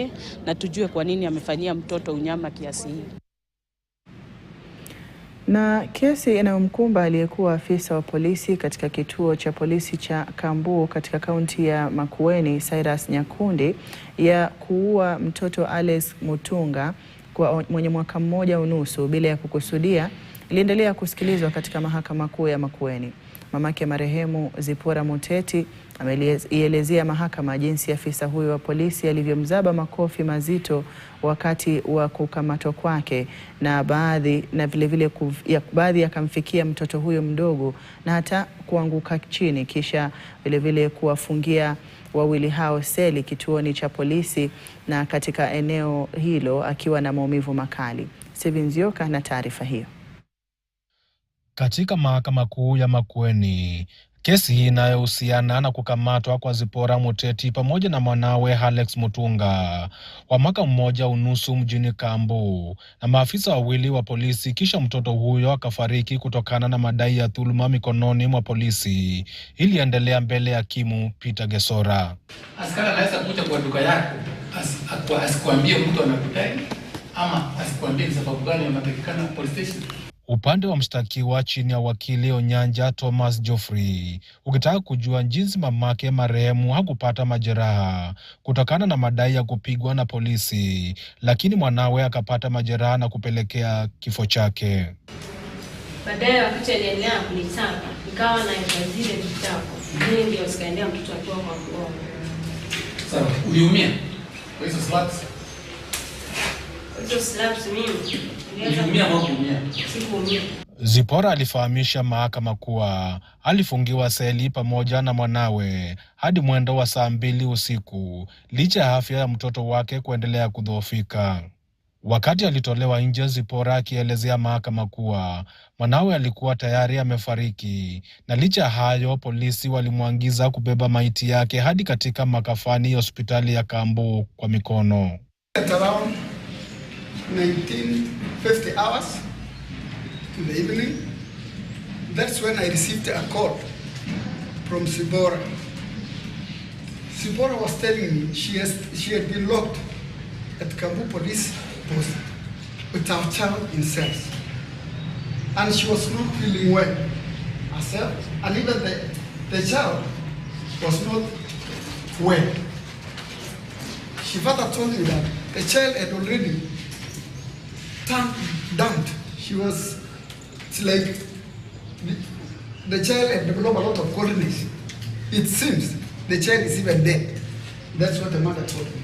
yake na tujue kwa nini amefanyia mtoto unyama kiasi hii. Na kesi inayomkumba aliyekuwa afisa wa polisi katika kituo cha polisi cha Kambu katika kaunti ya Makueni, Cyrus Nyakundi, ya kuua mtoto Alex Mutunga mwenye mwaka 1.5 bila ya kukusudia iliendelea kusikilizwa katika mahakama kuu ya Makueni. Mamake marehemu Zipora Muteti ameielezea mahakama jinsi afisa huyo wa polisi alivyomzaba makofi mazito wakati wa kukamatwa kwake, na baadhi yakamfikia mtoto huyo mdogo na hata kuanguka chini, kisha vile kuwafungia wawili hao seli kituoni cha polisi na katika eneo hilo akiwa na maumivu makali. Steven Zioka na taarifa hiyo. Katika mahakama kuu ya Makueni, kesi hii inayohusiana na kukamatwa kwa Zipora Muteti pamoja na mwanawe Alex Mutunga wa mwaka 1.5 mjini Kambu na maafisa wawili wa polisi, kisha mtoto huyo akafariki kutokana na madai ya dhuluma mikononi mwa polisi, iliendelea mbele ya hakimu Peter Gesora. Askari anaweza kuja kwa duka yako asikuambie mtu anakudai ama asikuambie sababu gani anatakikana police station. Upande wa mshtakiwa chini ya wakili Onyanja Thomas Geoffrey ukitaka kujua jinsi mamake marehemu hakupata majeraha kutokana na madai ya kupigwa na polisi, lakini mwanawe akapata majeraha na kupelekea kifo chake. Baadaye wakati aliendelea kunitaka, nikawa na zile vitabu. Mimi ndio sikaendea mtoto akiwa kwa mgongo. Sawa, uliumia? Kwa hizo slaps? Hizo slaps mimi. Uliumia au kuumia? Sikuumia. Zipora alifahamisha mahakama kuwa alifungiwa seli pamoja na mwanawe hadi mwendo wa saa 2 usiku licha ya afya ya mtoto wake kuendelea kudhoofika. Wakati alitolewa nje, Zipora akielezea mahakama kuwa mwanawe alikuwa tayari amefariki, na licha ya hayo polisi walimwangiza kubeba maiti yake hadi katika makafani ya hospitali ya Kambu kwa mikono. Around 1950 hours in the evening, that's when I received a call from Zipora. Zipora was telling me she had been locked at Kambu police post with our child in cells, and she was not feeling well herself, and even the child was not well. She further told me that the child had already turned down. It's like the child had developed a lot of coldness. It seems the child is even dead. That's what the mother told me.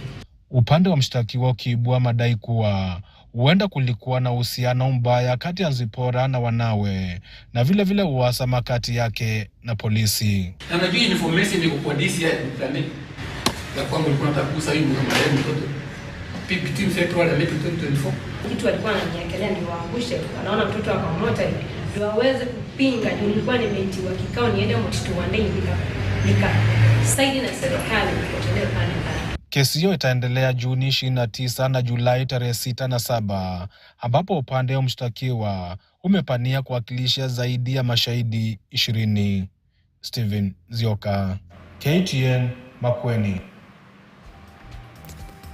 Upande wa mshtakiwa ukiibua madai kuwa huenda kulikuwa na uhusiano mbaya kati ya Zipora na wanawe na vile uhasama kati yake na polisi. Anajua information iko kwa DCI plani ya kwamba alikuwa anatakusa hiyo marehemu mtoto. Between February and April 2024. Kitu alikuwa ananiangalia ndio waangushe, anaona mtoto akamota ndio aweze kupinga. Nilikuwa nimeitiwa kikao niende mtoto wa ndani saidi na serikali kutolewa pale. Kesi hiyo itaendelea Juni 29 na Julai tarehe 6 na 7, ambapo upande wa mshtakiwa umepania kuwakilisha zaidi ya mashahidi 20. Steven Zioka, KTN, Makueni.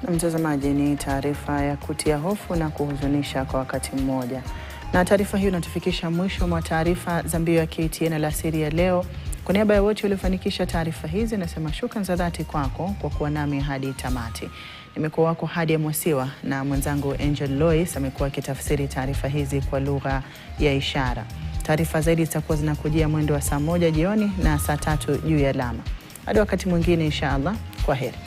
Na mtazamaji, ni taarifa ya kutia hofu na kuhuzunisha kwa wakati mmoja. Na taarifa hiyo inatufikisha mwisho mwa taarifa za mbio ya KTN alasiri ya leo. Kwa niaba ya wote waliofanikisha taarifa hizi, nasema shukrani za dhati kwako kwa kuwa nami hadi tamati. Nimekuwa wako hadi ya Mwasiwa na mwenzangu Angel Lois amekuwa akitafsiri taarifa hizi kwa lugha ya ishara. Taarifa zaidi zitakuwa zinakujia mwendo wa saa 1 jioni na saa 3 juu ya alama. Hadi wakati mwingine inshallah, kwaheri.